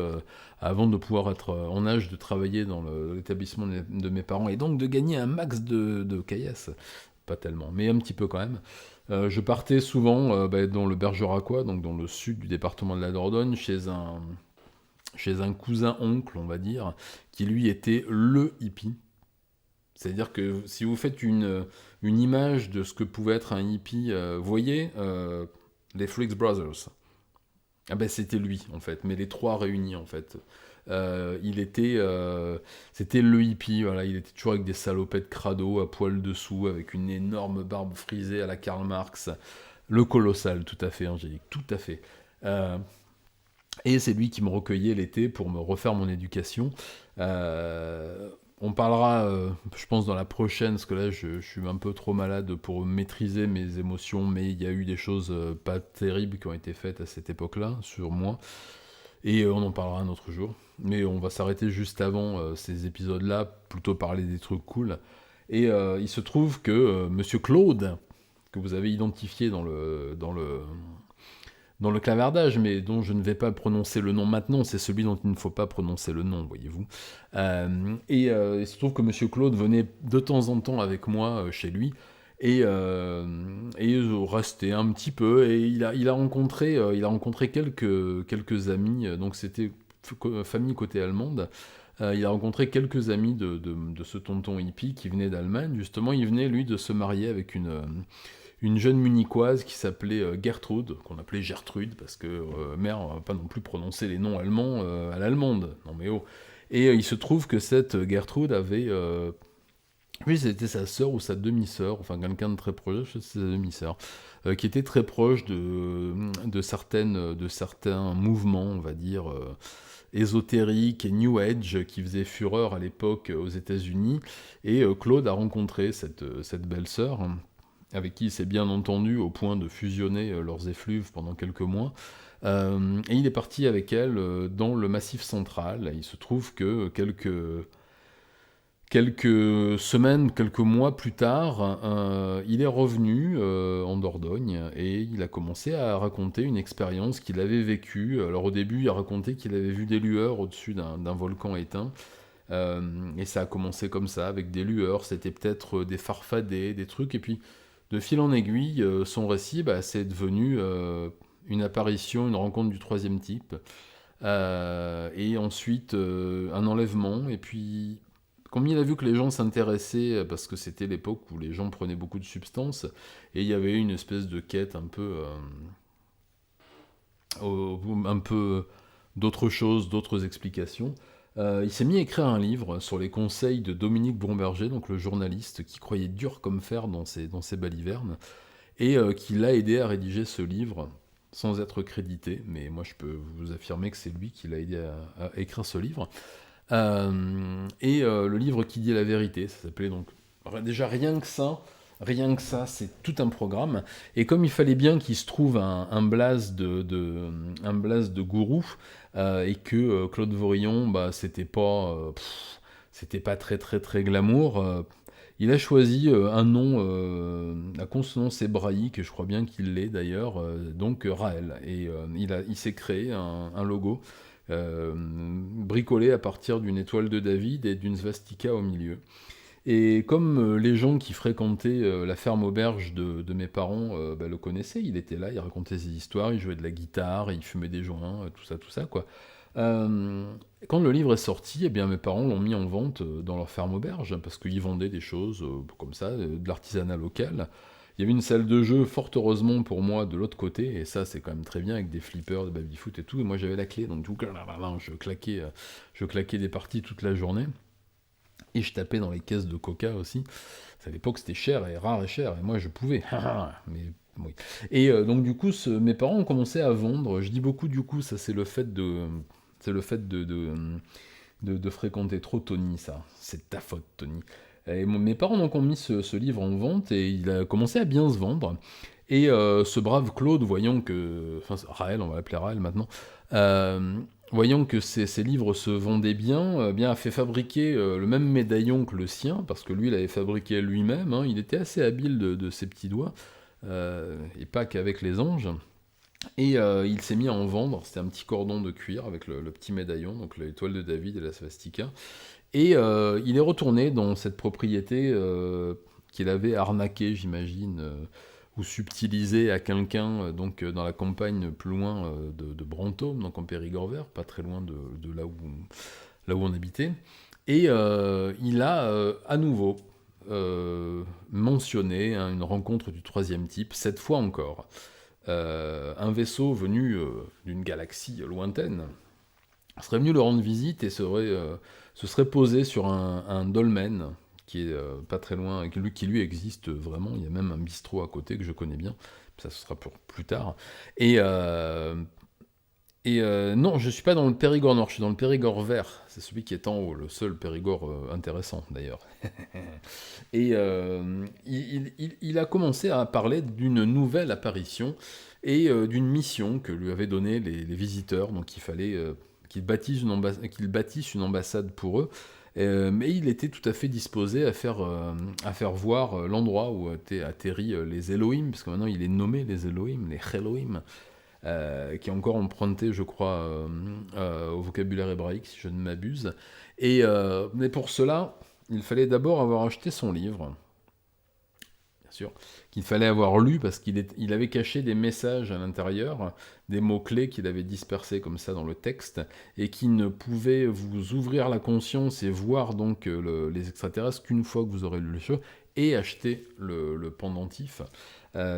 avant de pouvoir être en âge de travailler dans l'établissement de mes parents, et donc de gagner un max de caillasse. Pas tellement, mais un petit peu quand même. Je partais souvent dans le Bergeracois, donc dans le sud du département de la Dordogne, chez un cousin-oncle, on va dire, qui lui était le hippie. C'est-à-dire que si vous faites une image de ce que pouvait être un hippie, voyez les Flix Brothers. Ah ben c'était lui en fait, mais les trois réunis en fait. C'était le hippie, voilà, il était toujours avec des salopettes crado, à poil dessous, avec une énorme barbe frisée à la Karl Marx. Le colossal, tout à fait, Angélique, tout à fait. Euh, et c'est lui qui me recueillait l'été pour me refaire mon éducation. On parlera, je pense, dans la prochaine, parce que là, je suis un peu trop malade pour maîtriser mes émotions, mais il y a eu des choses pas terribles qui ont été faites à cette époque-là, sur moi, et on en parlera un autre jour. Mais on va s'arrêter juste avant ces épisodes-là, plutôt parler des trucs cool. Et il se trouve que Monsieur Claude, que vous avez identifié dans le clavardage, mais dont je ne vais pas prononcer le nom maintenant, c'est celui dont il ne faut pas prononcer le nom, voyez-vous. Il se trouve que Monsieur Claude venait de temps en temps avec moi chez lui, et restait un petit peu, et il a rencontré quelques amis, donc c'était famille côté allemande. Il a rencontré quelques amis de ce tonton hippie qui venait d'Allemagne. Justement, il venait, lui, de se marier avec une jeune munichoise qui s'appelait Gertrude, qu'on appelait Gertrude, parce que mère, on va pas non plus prononcer les noms allemands à l'allemande. Non mais oh. Et il se trouve que cette Gertrude avait... oui, c'était sa sœur ou sa demi-sœur, enfin quelqu'un de très proche, je sais que c'est sa demi-sœur, qui était très proche de certains mouvements, on va dire, ésotériques et New Age qui faisaient fureur à l'époque aux États-Unis. Et Claude a rencontré cette belle-sœur, hein, avec qui il s'est bien entendu au point de fusionner leurs effluves pendant quelques mois. Et il est parti avec elle dans le Massif central. Il se trouve que quelques semaines, quelques mois plus tard, il est revenu en Dordogne et il a commencé à raconter une expérience qu'il avait vécue. Alors au début, il a raconté qu'il avait vu des lueurs au-dessus d'un volcan éteint. Et ça a commencé comme ça, avec des lueurs, c'était peut-être des farfadets, des trucs, et puis de fil en aiguille, son récit, c'est devenu une apparition, une rencontre du troisième type, et ensuite un enlèvement, et puis comme il a vu que les gens s'intéressaient, parce que c'était l'époque où les gens prenaient beaucoup de substances, et il y avait une espèce de quête un peu d'autres choses, d'autres explications, il s'est mis à écrire un livre sur les conseils de Dominique Bromberger, donc le journaliste qui croyait dur comme fer dans ses balivernes, et qui l'a aidé à rédiger ce livre, sans être crédité, mais moi je peux vous affirmer que c'est lui qui l'a aidé à écrire ce livre. Le livre qui dit la vérité, ça s'appelait donc... Déjà rien que ça, c'est tout un programme. Et comme il fallait bien qu'il se trouve un blaze un blaze de gourou, et que Claude Vorillon, c'était pas très très très glamour, il a choisi un nom à consonance hébraïque, je crois bien qu'il l'est d'ailleurs, donc Raël. Et il s'est créé un logo bricolé à partir d'une étoile de David et d'une svastika au milieu. Et comme les gens qui fréquentaient la ferme auberge de mes parents le connaissaient, il était là, il racontait ses histoires, il jouait de la guitare, il fumait des joints, tout ça, quoi. Quand le livre est sorti, eh bien, mes parents l'ont mis en vente dans leur ferme auberge, parce qu'ils vendaient des choses comme ça, de l'artisanat local. Il y avait une salle de jeu, fort heureusement pour moi, de l'autre côté, et ça c'est quand même très bien, avec des flippers, de baby-foot et tout, et moi j'avais la clé, donc je claquais des parties toute la journée. Et je tapais dans les caisses de coca aussi. À l'époque, c'était cher et rare et cher, et moi je pouvais. Mais oui. Et donc du coup, mes parents ont commencé à vendre. Je dis beaucoup du coup, ça c'est le fait de fréquenter trop Tony, ça. C'est ta faute, Tony. Et mes parents donc ont mis ce livre en vente et il a commencé à bien se vendre. Et ce brave Claude, voyant que... Enfin, Raël, on va l'appeler Raël maintenant. Voyant que ces livres se vendaient bien, bien a fait fabriquer le même médaillon que le sien, parce que lui, il avait fabriqué lui-même. Hein, il était assez habile de ses petits doigts, et pas qu'avec les anges. Et il s'est mis à en vendre. C'était un petit cordon de cuir avec le petit médaillon, donc l'étoile de David et la svastika. Et il est retourné dans cette propriété qu'il avait arnaquée, j'imagine, ou subtilisée à quelqu'un, donc dans la campagne plus loin de Brantôme, donc en Périgord vert, pas très loin de là où on habitait. Et il a à nouveau mentionné une rencontre du troisième type, cette fois encore. Un vaisseau venu d'une galaxie lointaine serait venu le rendre visite et se serait posé sur un dolmen qui est pas très loin, et qui lui existe vraiment. Il y a même un bistrot à côté que je connais bien. Ça, ce sera pour plus tard. Et non, je suis pas dans le Périgord Nord, je suis dans le Périgord vert. C'est celui qui est en haut, le seul Périgord intéressant d'ailleurs. Et il a commencé à parler d'une nouvelle apparition et d'une mission que lui avaient donnée les visiteurs. Donc il fallait qu'ils bâtissent une ambassade pour eux. Mais il était tout à fait disposé à faire voir l'endroit où étaient atterris les Elohim, parce que maintenant il est nommé les Elohim, les Elohim, qui est encore emprunté, je crois, au vocabulaire hébraïque, si je ne m'abuse. Mais pour cela, il fallait d'abord avoir acheté son livre, bien sûr, qu'il fallait avoir lu, parce qu'il avait caché des messages à l'intérieur, des mots-clés qu'il avait dispersés comme ça dans le texte, et qui ne pouvaient vous ouvrir la conscience et voir donc les extraterrestres qu'une fois que vous aurez lu les choses, et acheter le pendentif,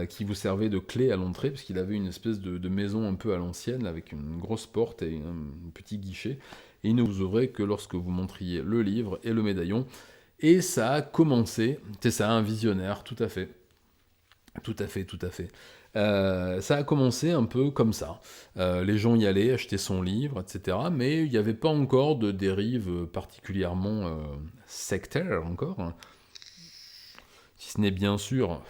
qui vous servait de clé à l'entrée, parce qu'il avait une espèce de maison un peu à l'ancienne, avec une grosse porte et un petit guichet, et il ne vous ouvrait que lorsque vous montriez le livre et le médaillon. Et ça a commencé, c'est ça, un visionnaire, tout à fait. Tout à fait, tout à fait. Ça a commencé un peu comme ça. Les gens y allaient, achetaient son livre, etc. Mais il n'y avait pas encore de dérive particulièrement sectaire encore, hein. Si ce n'est bien sûr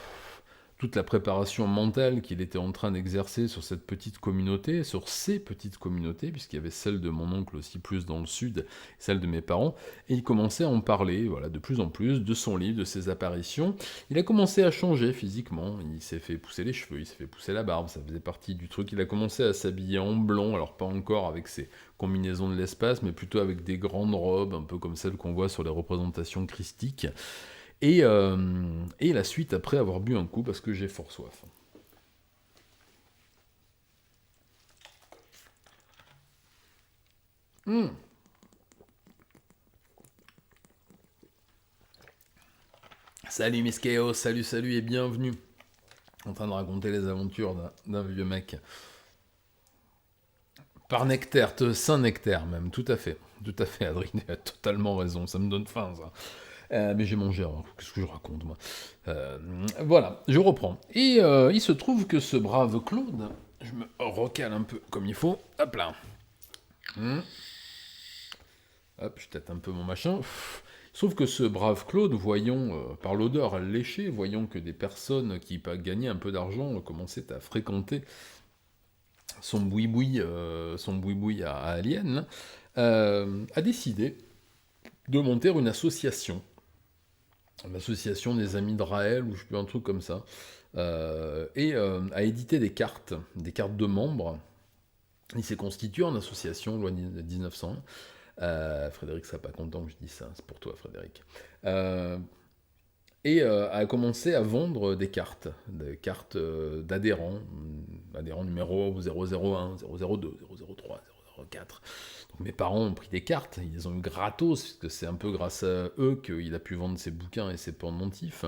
toute la préparation mentale qu'il était en train d'exercer sur cette petite communauté, sur ces petites communautés, puisqu'il y avait celle de mon oncle aussi plus dans le sud, celle de mes parents, et il commençait à en parler, voilà, de plus en plus, de son livre, de ses apparitions. Il a commencé à changer physiquement, il s'est fait pousser les cheveux, il s'est fait pousser la barbe, ça faisait partie du truc. Il a commencé à s'habiller en blond, alors pas encore avec ses combinaisons de l'espace, mais plutôt avec des grandes robes, un peu comme celles qu'on voit sur les représentations christiques. Et la suite après avoir bu un coup parce que j'ai fort soif. Hmm. Salut Miss Chaos, salut, salut et bienvenue. En train de raconter les aventures d'un vieux mec. Par nectaire, Saint-Nectaire même, tout à fait, Adrien a totalement raison, ça me donne faim ça. Mais j'ai mangé, alors, qu'est-ce que je raconte moi. Voilà, je reprends. Et il se trouve que ce brave Claude, je me recale un peu comme il faut, hop là. Hmm. Hop, je tâte un peu mon machin. Il se trouve que ce brave Claude, voyons, par l'odeur léchée, voyons que des personnes qui gagnaient un peu d'argent commençaient à fréquenter son boui-boui à Alien, là, a décidé de monter une association. L'association des Amis de Raël, ou je sais plus, un truc comme ça. Et a édité des cartes de membres. Il s'est constitué en association, loi de 1901. Frédéric sera pas content que je dise ça, c'est pour toi Frédéric. Et a commencé à vendre des cartes d'adhérents, adhérents numéro 001, 002, 003, 004. Donc mes parents ont pris des cartes, ils les ont eu gratos, puisque c'est un peu grâce à eux qu'il a pu vendre ses bouquins et ses pendentifs.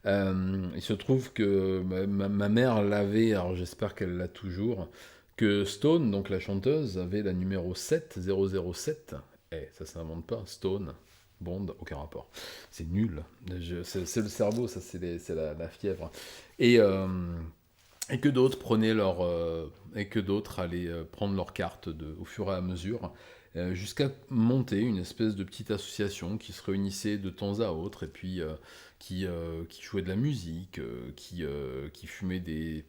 Il se trouve que ma mère l'avait, alors j'espère qu'elle l'a toujours, que Stone, donc la chanteuse, avait la numéro 7, 007. Ça s'invente pas, Stone, Bond, aucun rapport. C'est nul. C'est le cerveau, ça c'est la fièvre. Et, euh, et que d'autres et que d'autres allaient prendre leurs cartes au fur et à mesure, jusqu'à monter une espèce de petite association qui se réunissait de temps à autre, et puis qui jouait de la musique, qui fumait des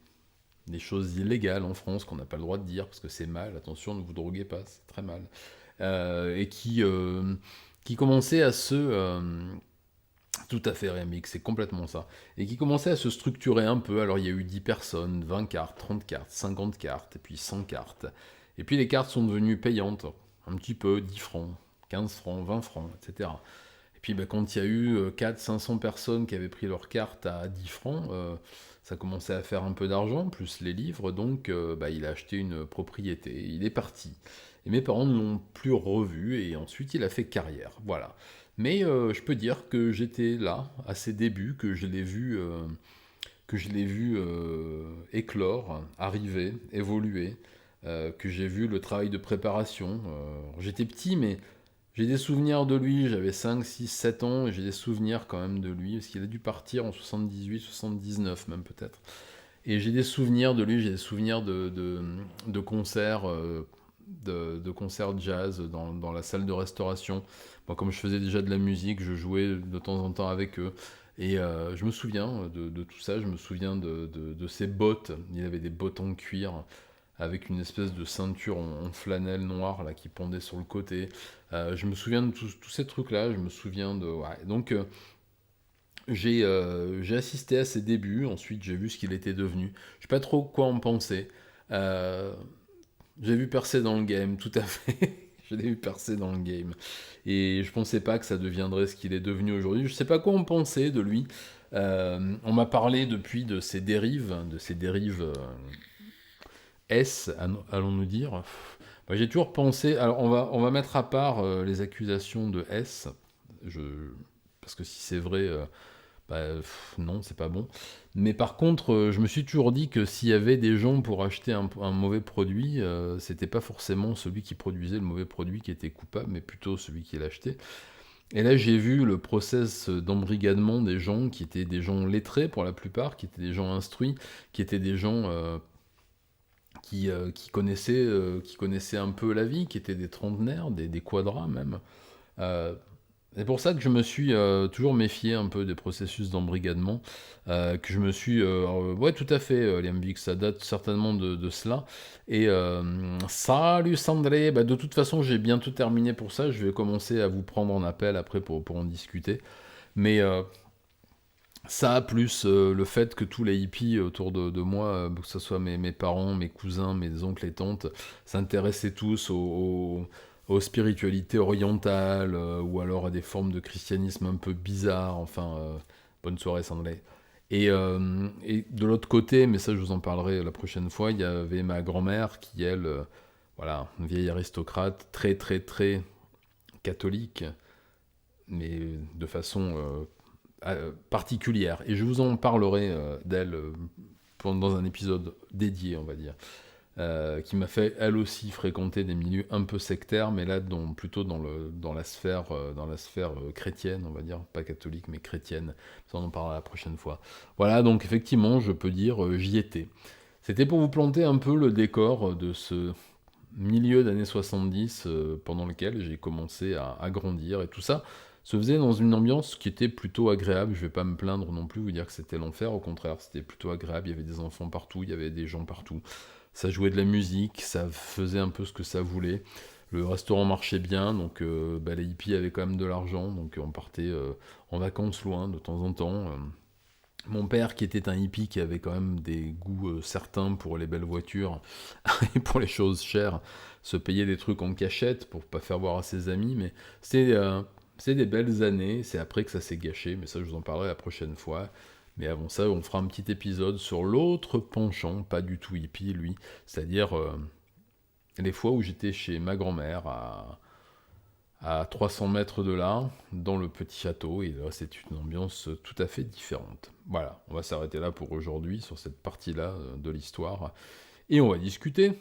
choses illégales en France qu'on n'a pas le droit de dire parce que c'est mal, attention, ne vous droguez pas, c'est très mal. Et qui commençait à tout à fait, Rémic, c'est complètement ça. Et qui commençait à se structurer un peu. Alors il y a eu 10 personnes, 20 cartes, 30 cartes, 50 cartes, et puis 100 cartes. Et puis les cartes sont devenues payantes, un petit peu, 10 francs, 15 francs, 20 francs, etc. Et puis quand il y a eu 400-500 personnes qui avaient pris leurs cartes à 10 francs, ça commençait à faire un peu d'argent, plus les livres, donc il a acheté une propriété, il est parti. Et mes parents ne l'ont plus revu, et ensuite il a fait carrière, voilà. Mais je peux dire que j'étais là, à ses débuts, que je l'ai vu éclore, arriver, évoluer, que j'ai vu le travail de préparation. J'étais petit, mais j'ai des souvenirs de lui, j'avais 5, 6, 7 ans, et j'ai des souvenirs quand même de lui, parce qu'il a dû partir en 78, 79 même peut-être. Et j'ai des souvenirs de lui, j'ai des souvenirs de concerts, de concerts jazz dans la salle de restauration. Moi, comme je faisais déjà de la musique, je jouais de temps en temps avec eux. Et je me souviens de tout ça, je me souviens de ses bottes. Il avait des bottes en cuir avec une espèce de ceinture en flanelle noire là, qui pendait sur le côté. Je me souviens de tous ces trucs-là, je me souviens de... Ouais. Donc j'ai assisté à ses débuts, ensuite j'ai vu ce qu'il était devenu. Je sais pas trop quoi en penser. Euh, j'ai vu percer dans le game, tout à fait. Je l'ai vu percer dans le game. Et je pensais pas que ça deviendrait ce qu'il est devenu aujourd'hui. Je sais pas quoi en penser de lui. On m'a parlé depuis de ses dérives S, allons-nous dire. Moi, j'ai toujours pensé. Alors, on va mettre à part les accusations de S, je, parce que si c'est vrai, Non, c'est pas bon. Mais par contre, je me suis toujours dit que s'il y avait des gens pour acheter un mauvais produit, c'était pas forcément celui qui produisait le mauvais produit qui était coupable, mais plutôt celui qui l'achetait. Et là, j'ai vu le process d'embrigadement des gens qui étaient des gens lettrés pour la plupart, qui étaient des gens instruits, qui étaient des gens qui connaissaient un peu la vie, qui étaient des trentenaires, des quadras même. Euh, c'est pour ça que je me suis toujours méfié un peu des processus d'embrigadement, que je me suis... ouais, tout à fait, Liam Vix, ça date certainement de cela. Et salut Sandré, bah, de toute façon j'ai bientôt terminé pour ça, je vais commencer à vous prendre en appel après pour en discuter. Mais ça, plus le fait que tous les hippies autour de moi, que ce soit mes parents, mes cousins, mes oncles et tantes, s'intéressaient tous aux spiritualités orientales, ou alors à des formes de christianisme un peu bizarres, enfin, bonne soirée Sandley. Et de l'autre côté, mais ça je vous en parlerai la prochaine fois, il y avait ma grand-mère qui, elle, voilà, une vieille aristocrate, très très très catholique, mais de façon particulière. Et je vous en parlerai d'elle dans un épisode dédié, on va dire. Qui m'a fait elle aussi fréquenter des milieux un peu sectaires, mais là plutôt dans la sphère chrétienne, on va dire, pas catholique mais chrétienne. Ça on en parlera la prochaine fois. Voilà, donc effectivement, je peux dire j'y étais. C'était pour vous planter un peu le décor de ce milieu d'années 70 pendant lequel j'ai commencé à grandir, et tout ça se faisait dans une ambiance qui était plutôt agréable. Je vais pas me plaindre non plus, vous dire que c'était l'enfer, au contraire, c'était plutôt agréable, il y avait des enfants partout, il y avait des gens partout. Ça jouait de la musique, ça faisait un peu ce que ça voulait. Le restaurant marchait bien, donc les hippies avaient quand même de l'argent, donc on partait en vacances loin de temps en temps. Mon père, qui était un hippie, qui avait quand même des goûts certains pour les belles voitures et pour les choses chères, se payait des trucs en cachette pour pas faire voir à ses amis, mais c'est des belles années. C'est après que ça s'est gâché, mais ça je vous en parlerai la prochaine fois. Mais avant ça, on fera un petit épisode sur l'autre penchant, pas du tout hippie, lui. C'est-à-dire les fois où j'étais chez ma grand-mère à 300 mètres de là, dans le petit château, et là c'est une ambiance tout à fait différente. Voilà, on va s'arrêter là pour aujourd'hui, sur cette partie-là de l'histoire, et on va discuter.